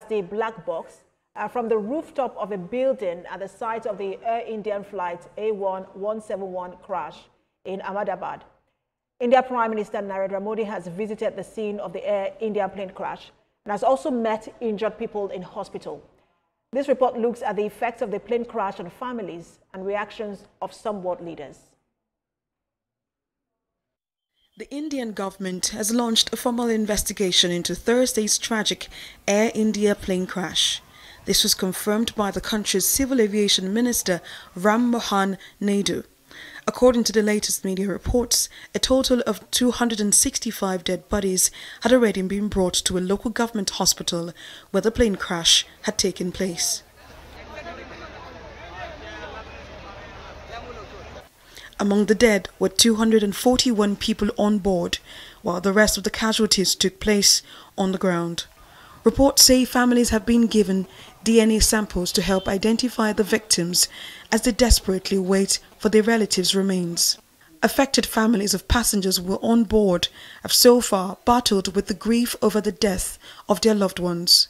the black box from the rooftop of a building at the site of the Air Indian flight A171 crash in Ahmedabad. India Prime Minister Narendra Modi has visited the scene of the Air India plane crash and has also met injured people in hospital. This report looks at the effects of the plane crash on families and reactions of some world leaders. The Indian government has launched a formal investigation into Thursday's tragic Air India plane crash. This was confirmed by the country's Civil Aviation Minister Ram Mohan Naidu. According to the latest media reports, a total of 265 dead bodies had already been brought to a local government hospital where the plane crash had taken place. Among the dead were 241 people on board, while the rest of the casualties took place on the ground. Reports say families have been given DNA samples to help identify the victims as they desperately wait for their relatives' remains. Affected families of passengers who were on board have so far battled with the grief over the death of their loved ones.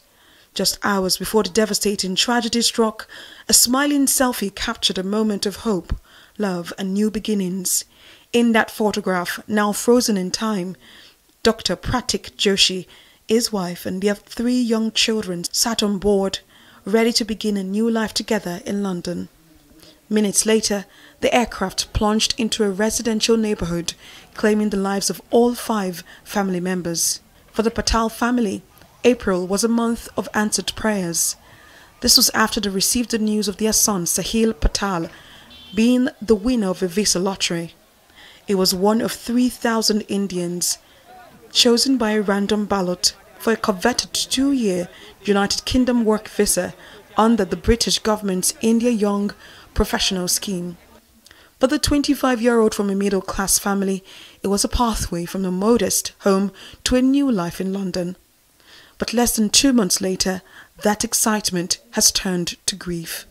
Just hours before the devastating tragedy struck, a smiling selfie captured a moment of hope, love and new beginnings. In that photograph, now frozen in time, Dr. Pratik Joshi, his wife and their 3 young children sat on board, ready to begin a new life together in London. Minutes later, the aircraft plunged into a residential neighborhood, claiming the lives of all 5 family members. For the Patel family, April was a month of answered prayers. This was after they received the news of their son Sahil Patel being the winner of a visa lottery. It was one of 3,000 Indians chosen by a random ballot for a coveted 2-year United Kingdom work visa under the British government's India Young Professional Scheme. For the 25-year-old from a middle-class family, it was a pathway from a modest home to a new life in London. But less than 2 months later, that excitement has turned to grief.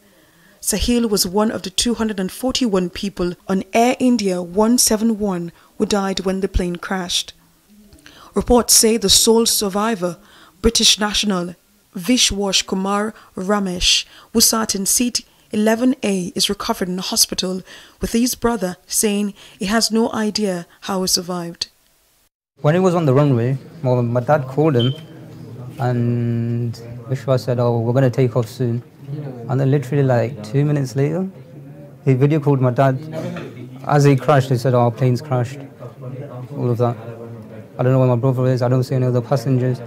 Sahil was one of the 241 people on Air India 171 who died when the plane crashed. Reports say the sole survivor, British national Vishwash Kumar Ramesh, who sat in seat 11A, is recovered in a hospital, with his brother saying he has no idea how he survived. When he was on the runway, my dad called him and Vishwa said, "Oh, we're going to take off soon." And then literally like 2 minutes later, he video called my dad. As he crashed, he said, "Oh, our plane's crashed." All of that. I don't know where my brother is. I don't see any other passengers.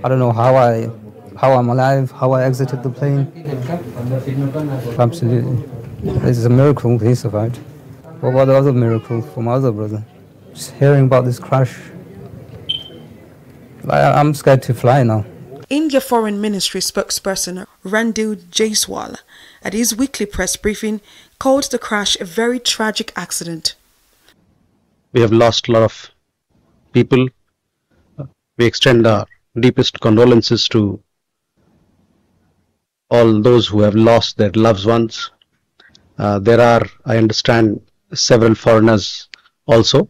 I don't know how I'm alive, how I exited the plane. Absolutely. This is a miracle he survived. What about the other miracle for my other brother? Just hearing about this crash. I'm scared to fly now. India Foreign Ministry spokesperson Ranil Jaiswal, at his weekly press briefing, called the crash a very tragic accident. We have lost a lot of people. We extend our deepest condolences to all those who have lost their loved ones. There are, I understand, several foreigners also.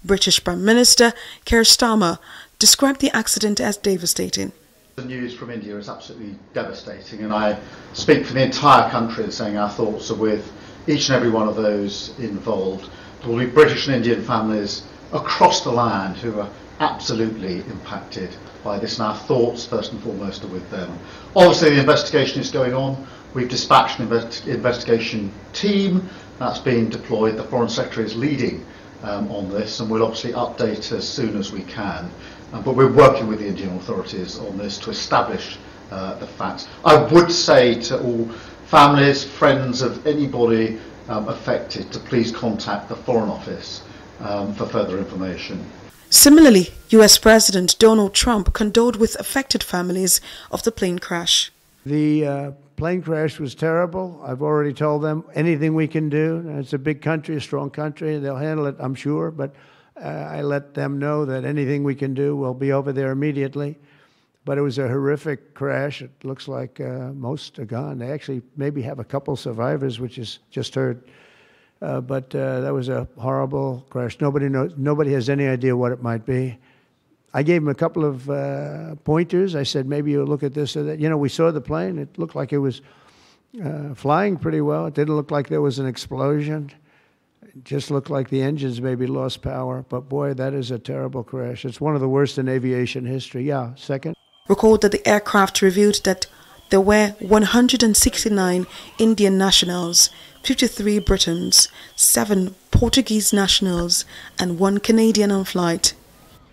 British Prime Minister Keir Starmer described the accident as devastating. The news from India is absolutely devastating, and I speak for the entire country in saying our thoughts are with each and every one of those involved. There will be British and Indian families across the land who are absolutely impacted by this, and our thoughts first and foremost are with them. Obviously the investigation is going on. We've dispatched an investigation team that's been deployed. The Foreign Secretary is leading on this, and we'll obviously update as soon as we can. But we're working with the Indian authorities on this to establish the facts. I would say to all families, friends of anybody affected to please contact the Foreign Office for further information. Similarly, US President Donald Trump condoled with affected families of the plane crash. The plane crash was terrible. I've already told them anything we can do. It's a big country, a strong country. They'll handle it, I'm sure. But I let them know that anything we can do, we'll be over there immediately. But it was a horrific crash. It looks like most are gone. They actually maybe have a couple survivors, which is just heard. But that was a horrible crash. Nobody knows. Nobody has any idea what it might be. I gave him a couple of pointers. I said, maybe you'll look at this or that. You know, we saw the plane. It looked like it was flying pretty well. It didn't look like there was an explosion. It just looked like the engines maybe lost power. But boy, that is a terrible crash. It's one of the worst in aviation history. Yeah, second. Recalled that the aircraft revealed that there were 169 Indian nationals, 53 Britons, 7 Portuguese nationals, and 1 Canadian on flight.